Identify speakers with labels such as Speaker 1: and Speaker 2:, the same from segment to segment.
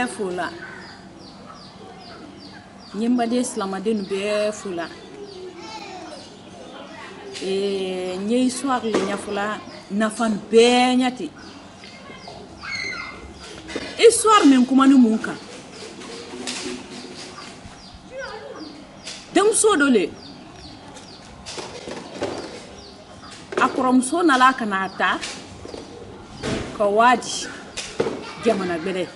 Speaker 1: be fula nyimba de islamadenu be fula nyei soir le nyafula nafan be nyati histoire men kuma ni munka dem so dole akrom so na la kanata ko waji jamana bele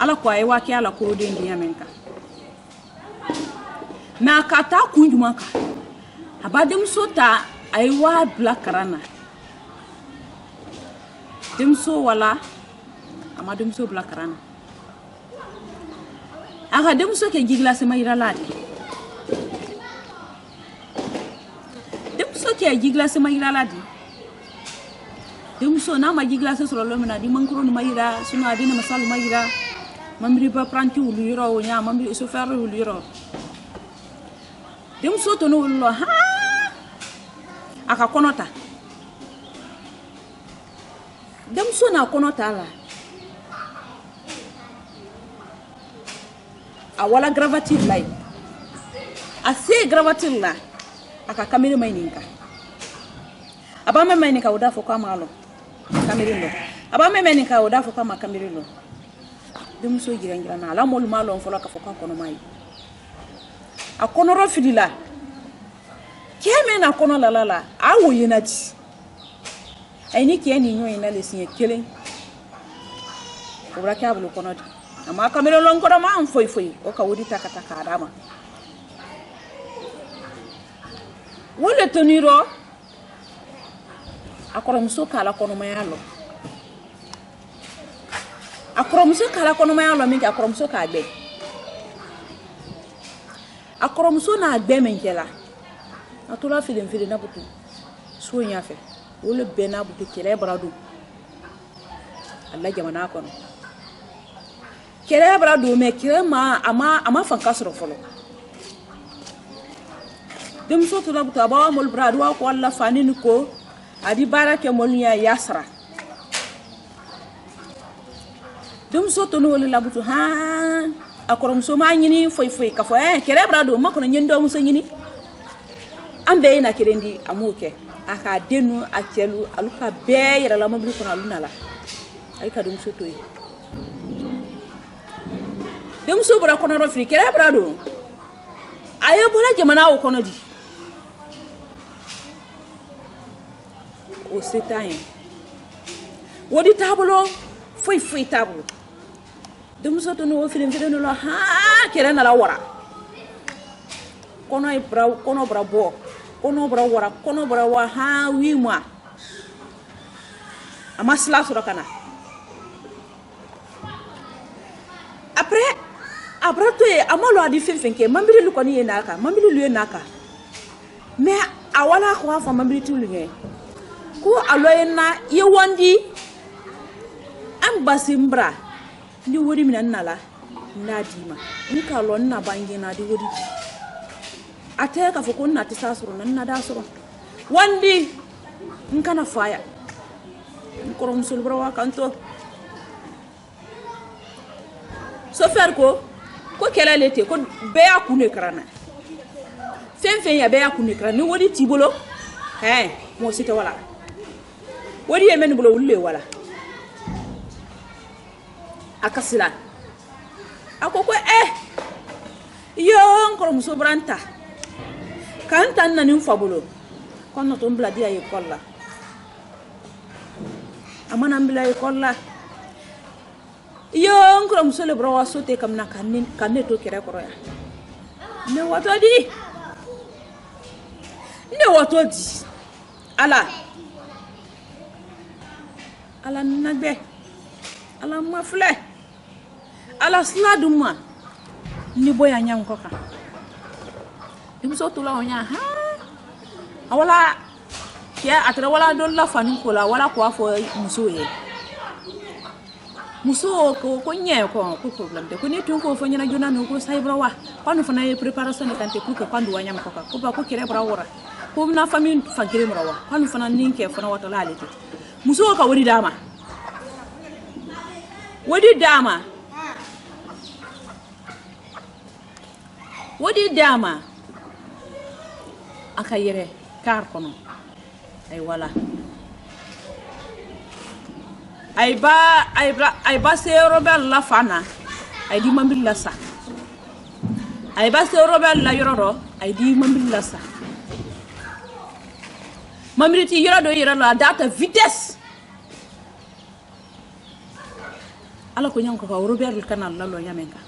Speaker 1: ala ko ay waki ala ko de ndi yamenka na kata kunjuma ka abadem so ta ay wa blakarana dem so wala amadem so blakarana aka dem so ke jigla sama ira lade dem so ke jigla sama ira lade dem so na ma jigla so lo mena di mankro ni mayira sunu adina masal mayira mamri ba pranti ulu yiro nya mamri so ferro ulu yiro dem so to no lo ha aka konota dem so na konota la awala gravative lai ase gravative la aka kamere maininka abama maininka oda fo kwa malo kamere lo abama maininka oda fo kwa kamere lo dem so girangira na la mol malo fo la ka fo kwa kono mai akonoro fidila keme na kono la awo yenati ayini ke ni nyo ina le sinye kelen obra ka bulu kono di ama kamere lo ngoro ma foi o ka wodi takataka adama wole toniro akoro muso kala kono mayalo akoro muso kala kono mayalo mi akoro muso ka gbe akoro muso na gbe menkela atola filim na butu so nyafe wole bena butu kele brado Allah jamana kono kele brado me kele ma ama fanka soro folo dem so to la butu aba mol brado wa ko Allah fanini ko adi barake mol nya yasra dem so to no la butu ha akoro muso ma nyini foi ka fo kele brado makono nyendo muso nyini ambe na kirendi amuke aka denu akelu aluka be yera la mabri kono aluna la ay ka dum soto yi dem so bra kono ro fri kere brado ayo bola jamana o kono di o setain wodi tabulo foi tabulo dem so to no film no lo ha kere na la wara kono e bra kono bra bo kono bra wara kono bra wa ha wi moi amasla sura kana après abrato e amalo adi fenfenke mambiri lu koni yenaka mambiri lu yenaka me awala ko fa mambiri tu lu nge ko aloyena ye wondi ambasimbra ni wori minanala nadima ni kalon na bangina di wori ate ka foko na tisasuro na da suro wandi nkana faya nkoro musulbra wa kanto so fer ko kelelete ko be akune krana fenfen ya be akune krana ni wodi tibolo mo sita wala wodi yemen bulo wulle wala akasila akoko yo nkoro musulbranta kanta nani mfabulo kono to mbla dia yekolla amana mbla yekolla yo ngro musole bro wasote kamna kanne to kere koroya ne watodi ala nagbe ala mafle ala sladuma ni boya nyam koka dem so to la onya ha awala ya atra wala don la fani ko la wala ko afo muso ye muso ko nye ko problem de ko ni tun ko fo nyana jona no ko sai brawa panu fana ye préparation de kante pour que pandu wanyam ko ka ko ba ko kire brawora ko na famille fa kire brawa panu fana ninke fana wata la lete muso ka wori dama Wodi dama. Wodi dama. Aka yere kar kono. Ay wala. Ay ba se Robert la fana. Ay di mambil la sa. Ay ba se Robert la yororo. Ay di mambil la sa. Mamriti yoro do yoro la data vitesse. Ala ko nyanko ka Robert kanal la lo yamenka.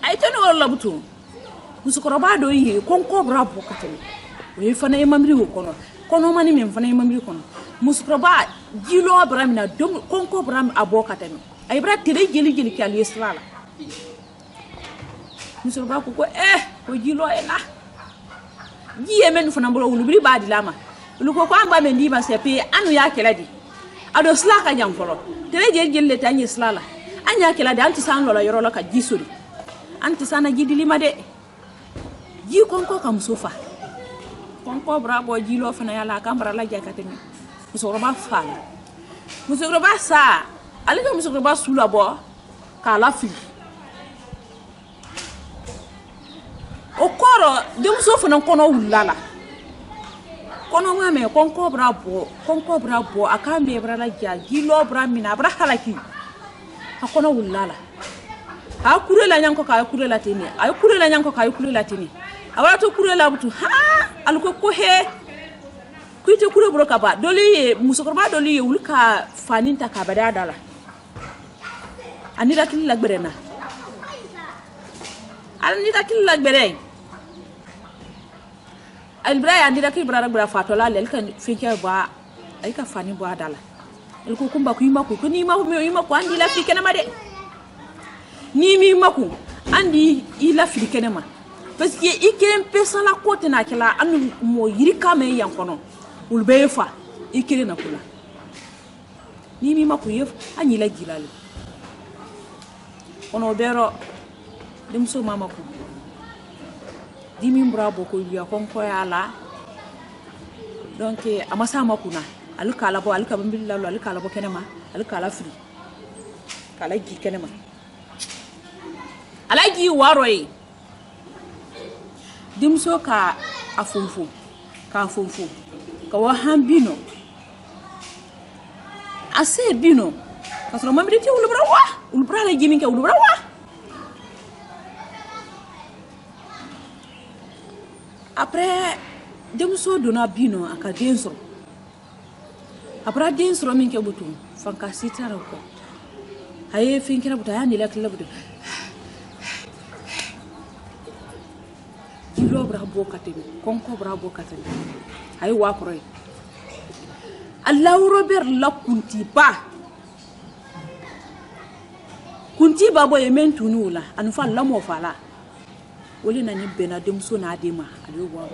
Speaker 1: Ay tano wala butu. Musukoro ba do yi konko brabo katene. We fana e mamri wo kono mani men fana e mamri kono. Musukoro ba jilo abramina dom konko bram abokatene. Ay bra tere jeli ki ali islala. Musukoro ba ko ko jilo e la. Ji emen fana bolo wulubri ba di lama. Luko ko amba men di ba sepe anu ya keladi. Ado slaka jam folo. Tere jeli le tanye islala. Anya keladi anti san lo la yoro la ka jisuri. Anti sana jidi lima de. Ji konko kam sofa. Konko brabo jilo fana yala kambara la jakateni. Musoro ba fala. Musoro ba sa. Alika musoro ba sula bo ka la fi. Okoro dem so fana kono wulala. Kono ngame konko brabo akambe brala ja jilo bramina bra halaki. Akono wulala. Akurela nyanko ka akurela tini. Akurela nyanko ka akurela tini. Awara to kurela butu ha aluko ko he kuite kure bro ka ba doli musokor ba doli ulka faninta ka bada dala anira kin lagbere na anira kin lagbere albra anira kin bra fatola lel kan finke ba ay ka fani bo dala el ko kumba ku yima ko ni ma ko andi la fi kenema de ni mi maku andi ila fi kenema parce que ikelen pesa la côté na kala anu mo yiri kame yankono ulbe fa ikelen na kula ni mi maku yef anyi la gilale ono bero dem so mama ko dimi brabo ko liya konko yala donc amasa makuna alkala bo alkaba billah alkala bo kenema alkala fri kala gi kenema alagi waroi dimso ka afunfu ka wa hambino ase bino parce que mamri ti ulbra la gimi ke ulbra wa après dimso dona bino aka denso après denso min ke butu fanka sitara ko haye finkira buta yani la kala butu jilo brabo kateni konko brabo kateni ay wa ko roy Allah Robert la kunti ba boye mentunu la anu fa la mo fala woli na ni bena dem so na adema ayo wa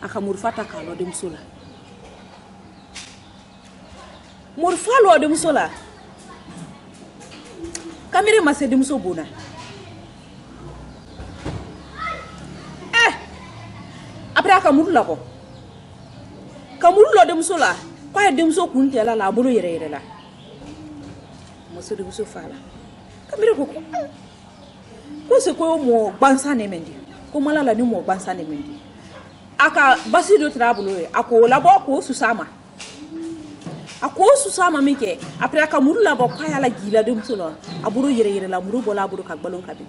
Speaker 1: aka murfata kalo dem so la murfalo dem so la kamere mase dem so bona après akamurula ko kamurulo dem so la kwa dem so kuntela la bolo yere la moso dem so fala kamere ko se ko mo bansa ne mendi ko mala la ni mo bansa ne mendi aka basi do trabulo ako la bo ko susama mike après akamurula bo kwa la gila dem so la aburo yere la muru bola aburo ka gbalon kabi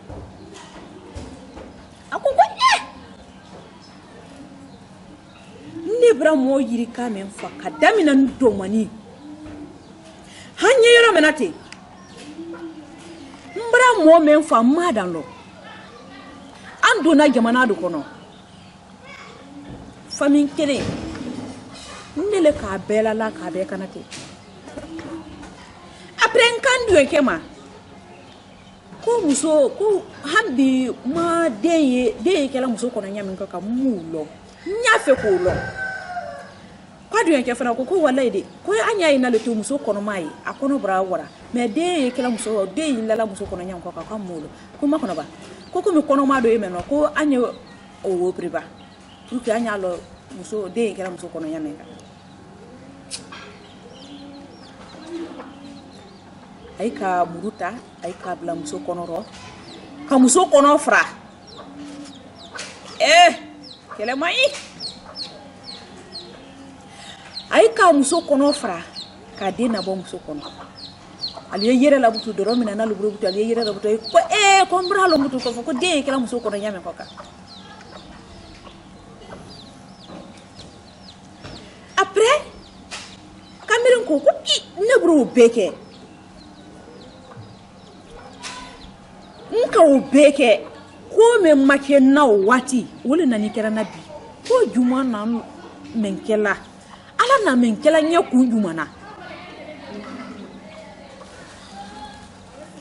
Speaker 1: ako ko nebra mo yiri kamen fa kadamina ndo mani hanye yoro menate mbra mo men fa madan lo ando na jamana do kono famin kele ndele ka bela la ka be kanate après nkandu ekema ko muso ko hambi ma deye kala muso kono nyamin ka mulo nyafe ko lo kwadu yanke fana ko wallahi de ko anya ina le to muso kono mai akono bra wora me de kala muso de illa la muso kono nyanko ka mulo ko makono ba ko mi kono ma do yemeno ko anya o wo priba pour que anya lo muso de kala muso kono nyamenga ay ka muruta ay ka bla muso konoro ka muso kono fra kele mai ay ka muso kono fra ka de na bo muso kono ali yere la butu do romina na lubru butu ali yere la butu ko ko mbra lo butu ko de kala muso kono nyame ko ka après kamirin ko ne bro beke nka o beke ko me make na wati wole na ni kera na bi ko juma na menkela ala na menkela nya ku juma na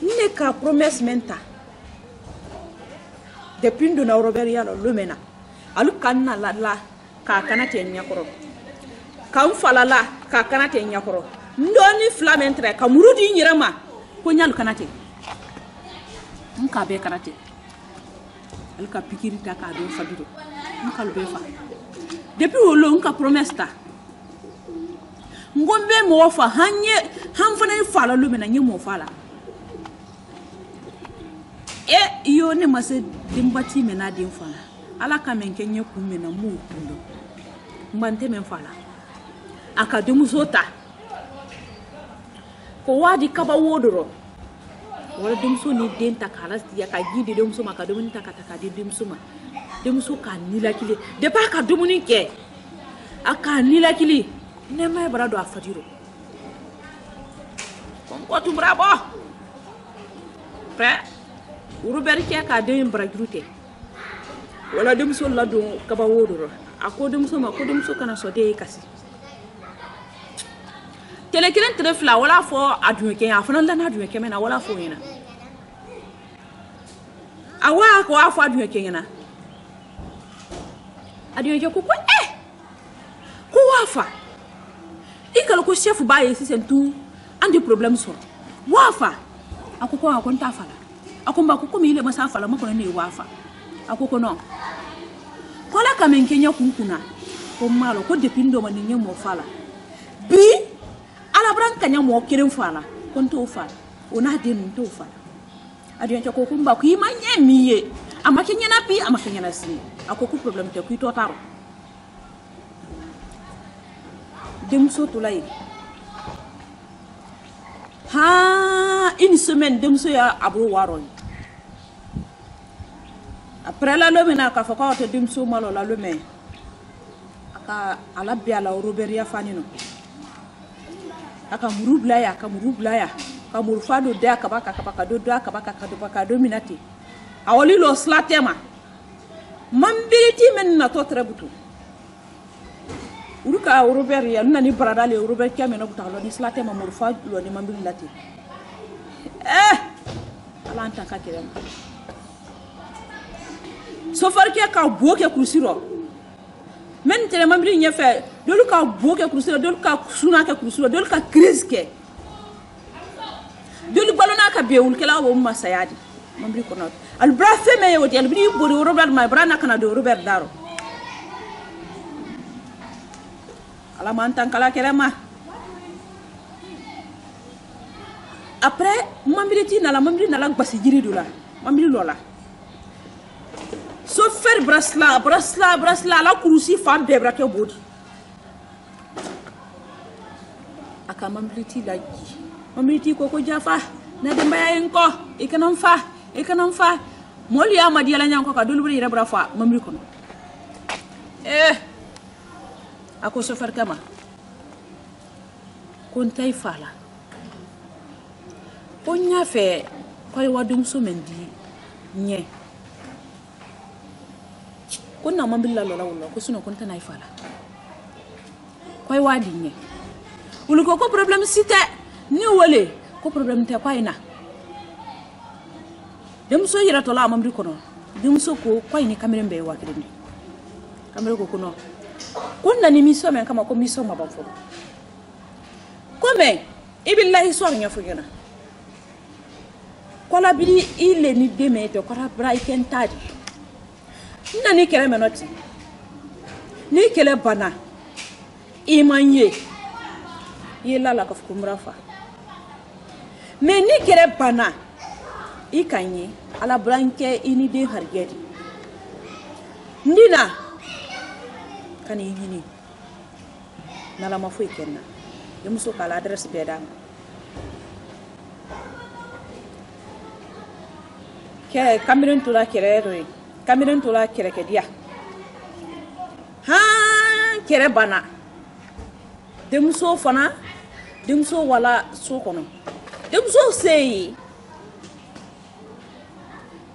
Speaker 1: ne ka promesse menta depuis ndo na Robert yalo lumena alu kanna la ka kanate nya koro kan falala ka kanate nya koro ndoni flamentre ka murudi nyirama ko nyalu kanate nka be kanate alka pikiri ta ka do fadiro nka lo be fa depuis wolo nka promesse ta ngombe mo fa hanye hamfana fala lumena nyimo fala iyo ne mase dimbati mena dim fala ala ka men kenye ku mena mu kundo mbante men fala aka dumu sota ko wadi kaba wodoro wala dum so ni den ta kala ya ka gidi dum so maka dum ta ka di dum so ma dum so ka nila kili de ba ka dum ni ke aka nila kili ne mai brado afadiro ko tu bravo pre Robert ke ka de bragurute wala dum so la do kaba wodoro ako dum so ma ko dum so kana so de kasi tele kilen trefla wala fo adun ke afana la na adun ke mena wala fo yina awa ko afo adun ke yina adun ke ko ko wafa ikalo ko chef ba yesi sentu andi problem so wafa akoko akon ta fala akomba ko mi ile masa fala mako ne wafa akoko no kola kamen kenya kunkuna ko malo ko depindo man ne mo fala bi ala branka nya mo kirin fala kon to fala ona de nun to fala adiyan ko kumba ku imanye miye amakenya na bi amakenya na si akoko problem te ku to taro dem so to lay ha une semaine dem so ya abro waron après la lomena ka fa ko to dem so malo la lomé aka ala bi ala Robert ya fanino aka murubla ya ka murfado de aka baka do minati awoli lo slatema mambiriti men na to trebutu uruka Robert ya nani brada le Robert kame na buta lo ni slatema murfa lo ni mambilati ala anta ka kirem so farke ka boke krusiro men tele mambiri nyefe dolu ka boke krusiro dolu ka suna ka krusiro dolu ka kriske dolu balona ka beul kala wo masayadi mambiri kono al brafe me yoti al bini bodi Robert ma brana kana do Robert daro ala mantan kala kerema après mambiri nala gbasi jiri dula mambiri lola so faire brasla la kurusi fam de brake bodi aka mambriti laji mambriti ko jafa na de mbaya en ko ikanon fa moli amadi la nyanko ka dulu bri rebra fa mamri kono ako so faire kama kon tay fala ko nya fe koy wadum so mendi nye konna mambilla lola wala ko suno konta nay fala koy wadi nye wulu ko problem site ni wole ko problem te koy na dem so yira to la mamri kono dem so ko koy ni kamere mbe wa kede ni kamere ko kono konna ni miso men kama ko miso ma ba fo ko me ibillahi so nya fo gena kola biri ile ni deme to ko bra ikentadi nani kele menoti ni kele bana imanye yela la ka fukumrafa mais ni kɛra bana i ka ɲɛ ala burankɛ i ni den harijɛ de ndina ka n'i ɲini n'ala ma foyi kɛ n na denmuso k'a la adresse bɛɛ d'a ma kamalen tora kɛrɛ dɔ ye kamalen tora kɛrɛkɛdiya kɛrɛ bana denmuso wala so kɔnɔ denmuso se ye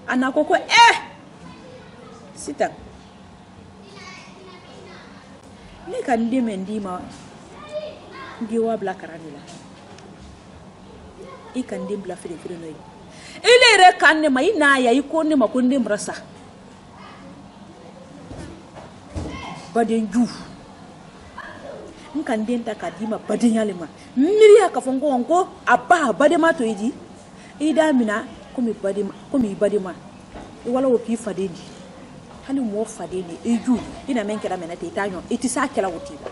Speaker 1: a na ko sitan ne ka n den mɛ n d'i ma n di wa bila kara de la i ka n den bila feere n'o ye ile yɛrɛ kan ne ma i n'a ya i ko ne ma ko n den bɔra sa badenju n ka n den ta k'a d'i ma badenyale ma n miiriya k'a fɔ n ko a badema to i di i da mina komi i badema i wala o k'i faden di hali mɔɔ faden di i ju i na mɛn kɛra mɛnɛ ten i t'a ɲɔgɔn i tɛ se a kɛla o t'i la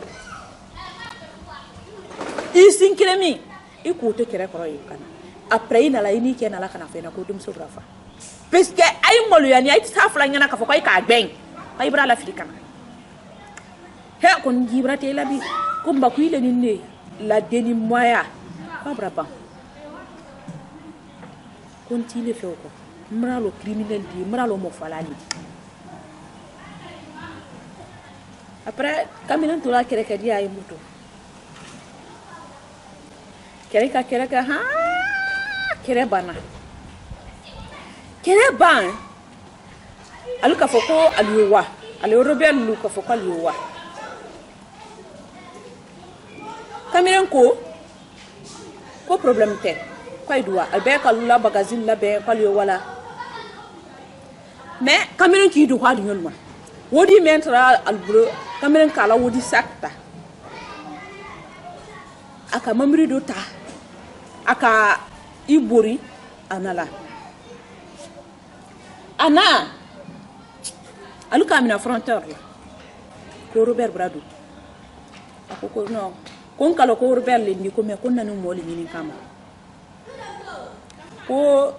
Speaker 1: i sin kelen min i k'o to kɛrɛ kɔrɔ ye kana après i nala i n'i kɛ nala kana fɛn na ko denmuso bɔra fa parce que a ye maloya ni a ye taa fila ɲɛna k'a fɔ ko a ye k'a gbɛn a ye bɔra la fili kana kɔni jibira tɛ i la bi ko n ba ko i le ni ne la deni moya ko a bɔra ban ko n t'i le fɛ o kɔ n bɔra lo criminel di n bɔra lo mɔfala di après kamalen tora kɛrɛkɛdi a ye moto kɛrɛ ka kɛrɛ banna kɛrɛ ban alu k'a fɔ ko alu ye wa ale rebelle lu k'a fɔ ko alu ye wa kamalen ko problème tɛ ko ayi duwa a bɛɛ ka la bagazine labɛn ko alu ye wala mais kamalen k'i du ko a du ɲɔlu ma wodi men tara alburo kamalen kala wodi sakta aka mamri do ta aka ibori anala ana aluka mina fronteur ko Robert Brado ako ko no kon kala ko Robert le ni ko me ko nanu moli ni kama ko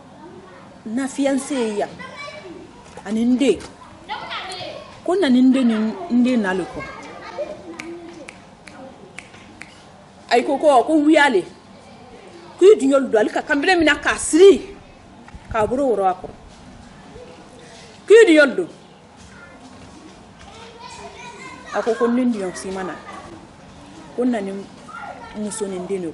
Speaker 1: na fiancé ya aninde ko naninde ni nde naluko ay ko wiyale ku dunyol do alika kambere mina ka siri ka buro woro akko ku dunyol do ako ko nindi yon simana ko nani musoni ndeno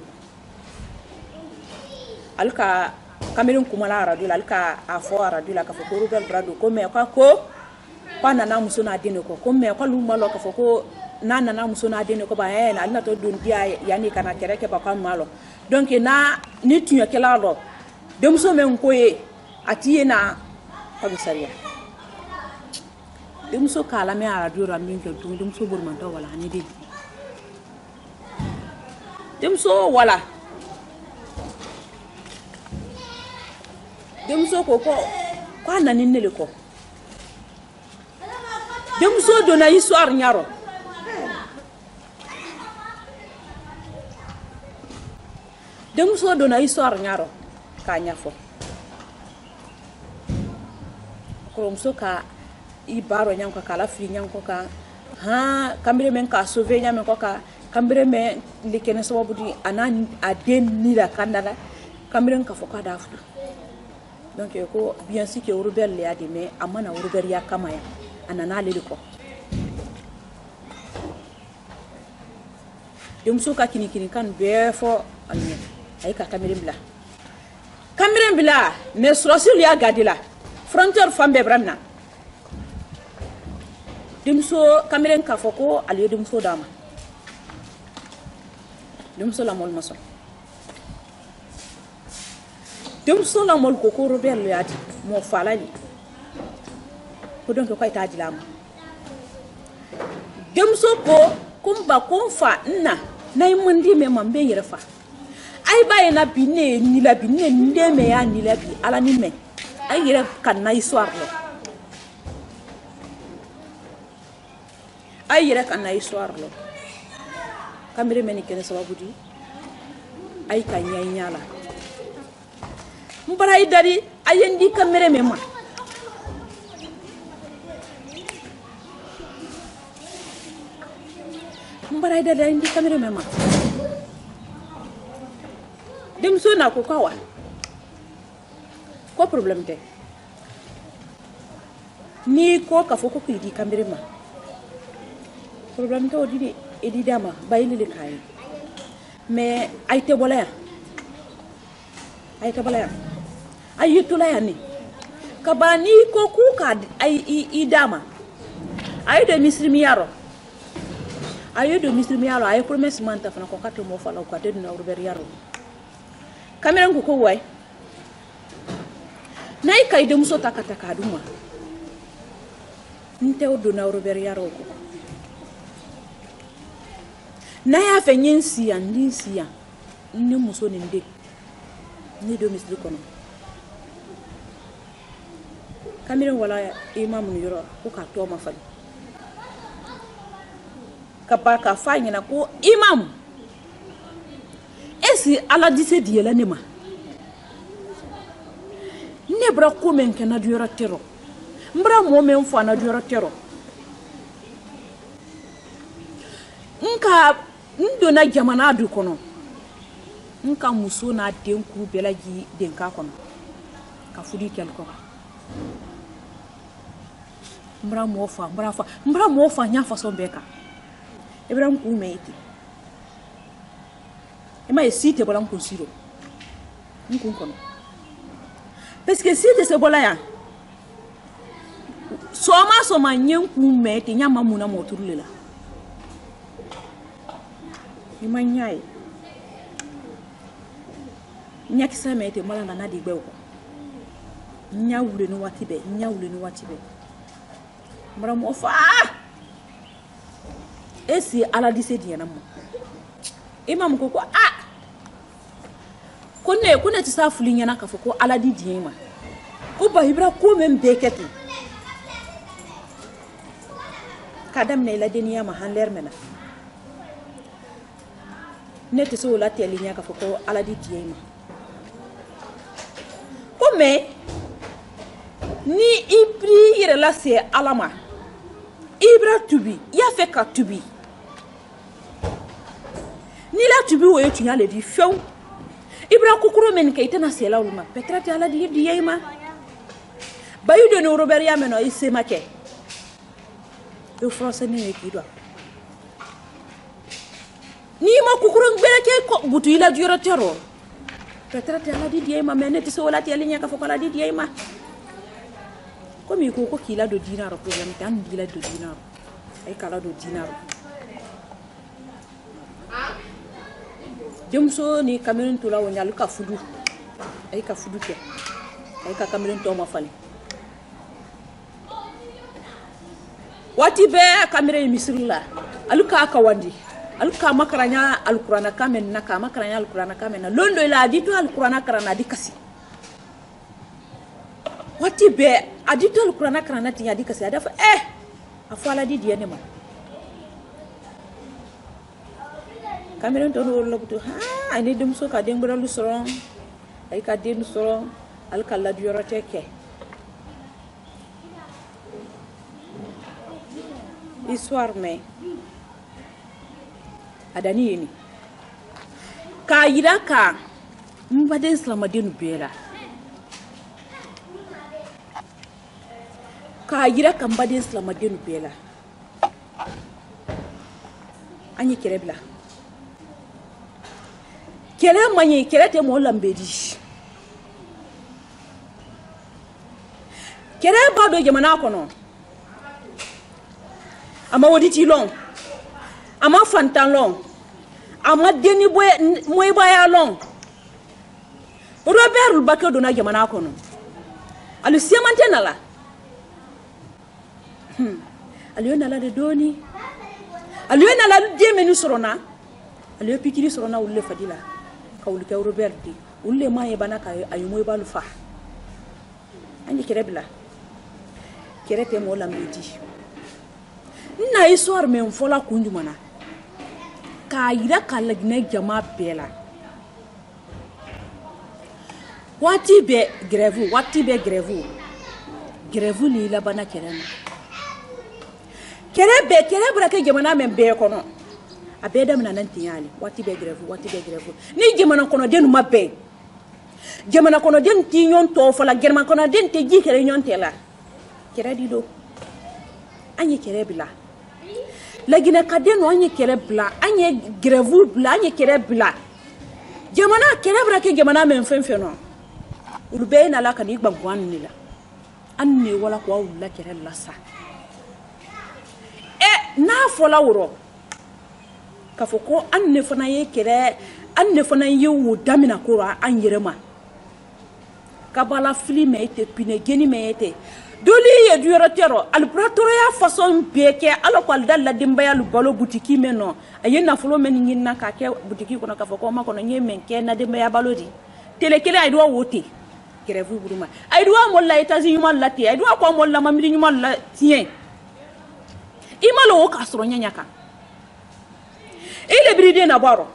Speaker 1: alika kamerun kumala radio alika afo radio la ka fo ko Robert Brado ko me ko nana musona deno ko me ko lumalo ka fo ko nana musona deno ko ba na alina to don dia yani kana kereke ba kan malo donc na ni tunya kala lo demso men ko ye atiye na komisaria demso kala me radio ra min ko demso burman to wala ni de demso wala demso ko nani nele ko demso dona histoire nyaro demso dona histoire nyaro ka nyafo kromso ka ibaro nyanko kala fri nyanko ka kambre men ka sauver nyame ko ka kambre men likene sababu di anan aden ni la kandala kambre ka foka dafu donc ko bien sûr que Robert le adi mais amana Robert ya kamaya anana le ko demso ka kini kan befo alme ay ka kamere bila mais rasul ya gadila frontière fambe bramna demso kamere ka foko aliyo demso dama demso la mol maso demso la mol ko Robert le adi mo falali ko donc ko ita dilama demso ko kumba konfa na imundi me mambe yerefa ay baye na binne ni la binne ndeme ya ni la bi ala ni me ay yere kan na histoire lo ay yere kan na histoire lo kamere meni kene sababu di ay ka nyala mbara idari ayendi kamere mema mbara idari ayendi kamere mema dem so na ko kawa ko problem te ni ko ka foko ko idi kamere ma problem te odidi edi dama bayili le kay mais ay te bolaya ay yitula ya ni kabani ko ku ka ay idama ay de misrimi yaro ay promesse manta fana ko kato mo fala ko te na urber yaro kamera ko way nay kay de muso takata kaduma nte o do na urber yaro ko na ya fe nyensia ndinsia ni muso ni ndek ni do misli kono kamera wala imam ni yoro ko ka to ma fali ka fanya na ko imam esi ala dise diela ne ma ne bra ko men kana du yoro tero mbra mo men fo na du yoro tero nka ndo na jamana du kono nka muso na denku belaji denka kono ka fudi kelko mbra mo fa nya fa so beka ibrahim ku meiti ema esite bola nku siro nku kono parce que si de se bola ya so ma nyenku meiti nya mamuna mo turulela imanyai nya kisa meiti mala na di gbe ko nya wure ni watibe mbra mo fa esi ala dise diena mo imam ko kone ti sa fulinya na kafo ko ala di diema ko ba hibra ko mem beketi kadam ne la deniya ma hanler mena neti so la telinya kafo ko ala di diema ko me ni ibri ire la se alama ibra tubi ya fe ka tubi ni la tubi wo yetu ya le di few ibra kokoro men ke itena se la uluma petrati ala di yema bayu de no robert ya meno ise make do français ni ki do ni ma kokoro ngbere ke ko butu ila di yoro tero petrati ala di yema meneti so la teli nya ka foko la di yema komi ko kila do dinaro problem tan gila do dinaro ay kala do dinaro demso ni Cameroun to la wonya luka fudu ay ka fudu ke ay ka Cameroun to ma fali wati be Cameroun misrilla aluka ka wandi aluka makaranya alqur'ana kamen naka makaranya alqur'ana kamen na londo ila dito alqur'ana karana dikasi wati be adito alqur'ana karana tinya dikasi adafa afala di dia ne ma Cameroun to no lobuto ani dum so ka dengura lu soron ay ka denu soron alkalla du yorote ke histoire me adani yeni ka yira ka mbade islamadenu bela ka yira ka mbade islamadenu bela anyi kerebla kele manye kele te mo lambedi kele ba do jamana kono ama woditi long ama fantan long ama deni boy moy baya long Robert Lubake do na jamana kono alu siamante nala aliyo nala de doni aliyo nala de menu sorona aliyo pikiri sorona ulle fadila kawul ka Robert di ulle ma ye banaka ayu moy balu fa andi kerebla kerete mo lambedi na histoire men fola kunjumana ka yira kala gine jama bela Wati be grève ni labana kerema kere brake jamana men be kono abeda mina nan tiyali wati be grève ni jamana kono denu mabbe jamana kono den ti nyon to fala german kono den te ji kere nyon tela kere di do anye kere bila lagina kadeno anye kere bla anye grève bla anye kere bla jamana kere brake jamana men fenfeno ulbe na la kani gbagwan ni la anne wala ko wala kere la sa na fola woro ka foko anne fana ye kere anne fana ye wo damina ko an yerema ka bala film ete pine geni me ete doli ye du yorotero al pratoria façon beke ala ko dalla dimbaya lu balo butiki meno ayena folo men nyinna ka ke butiki kono ka foko ma kono nyemen ke na dimbaya balodi tele kele ay do wote grève buruma ay do mo la États-Unis mo la tie ay do ko mo la mamri nyuma la tie imalo ka soro nyanyaka ile bride na baro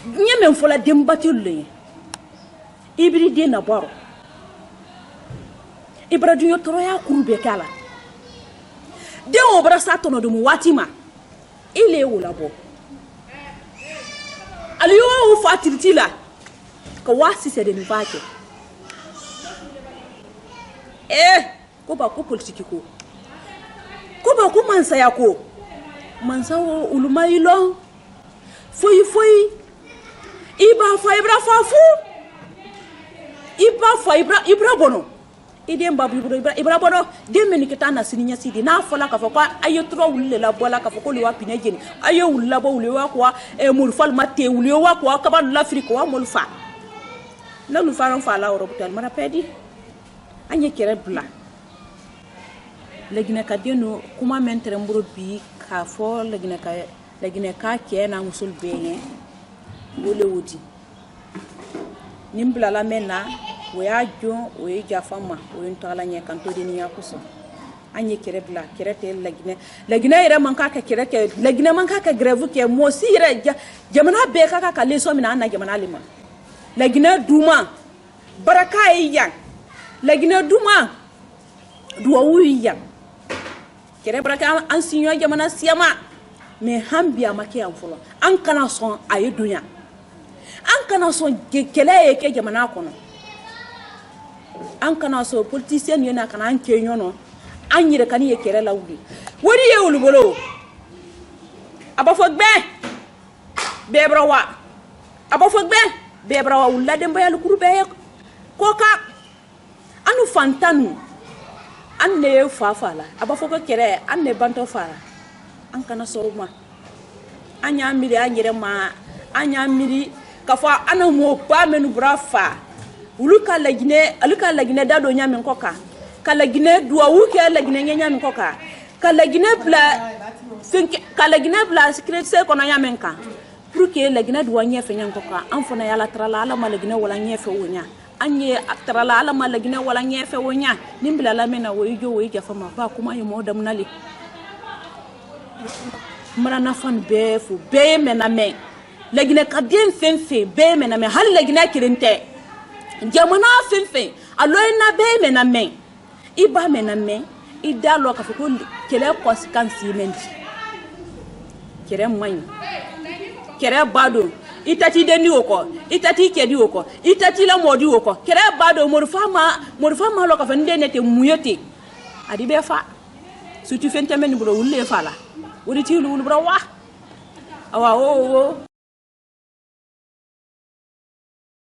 Speaker 1: nyeme fola dembatulle ibride na baro ibradu yotoro ya kurube kala de obra satono dum watima ile wula bo aliyo u fatirtila ka wasi se de nufake ko ba ko politiki ko ba ko mansa ya ko mansa ulumailo foi ibra bono idem babu ibra bono demeni kitana sininya sidi na fola ka foko ayotro wulle la bola ka foko liwa pinejeni ayo wulla bo wulewa ko mulfal matte wulewa ko ka ba l'Afrique wa mulfa na lu faran fa la european mara pedi anye kere bla legina ka deno kuma mentre mburo bi ka fo legina ka kena musul beye wole wudi nimbla la mena we ajo we jafama we ntala nya kanto dini yakuso anye kere bla kere te legina ire man ka kere ke legina man ka grève ke mo si ire jamana be ka leso mina na jamana lima legina duma baraka yan legina duma duwa wuyan kere baraka an sinyo jamana siama me hambia make an folo an kana son ayi dunya an kana son kele ke jamana kono an kana so politicien yana kana an kenyo no an yire kan ye kere lawdi wori ye ulubolo abafogbe bebrawa ulla demba yal kurbe koka anu fantanu anne fafala abafogo kere anne banto fara an kana soruma anya miri anyere ma anya miri kafa ana mo ba menu brafa uluka lagine dado nyamen koka kala gine duwa wuke lagine nyamen koka kala gine bla secret se kono nyamen ka pour que lagine duwa nyefe nyan koka an fona yala trala ala malagine wala nyefe wonya anye trala ala malagine wala nyefe wonya nimbla la mena wo ijo wo ija fama ba kuma yimo damnali marana fan befu be mename lagine kadien fenfe be mename hal lagine kirinte jamana fenfe aloina be mename iba mename idalo ka foko kele conséquence mendi kere mani kere bado itati deni oko itati kedi oko itati la modi oko kere bado morfama lo ka fende nete muyete adi be fa sutu fente men bro wulle fala wori ti lu bro wa awa o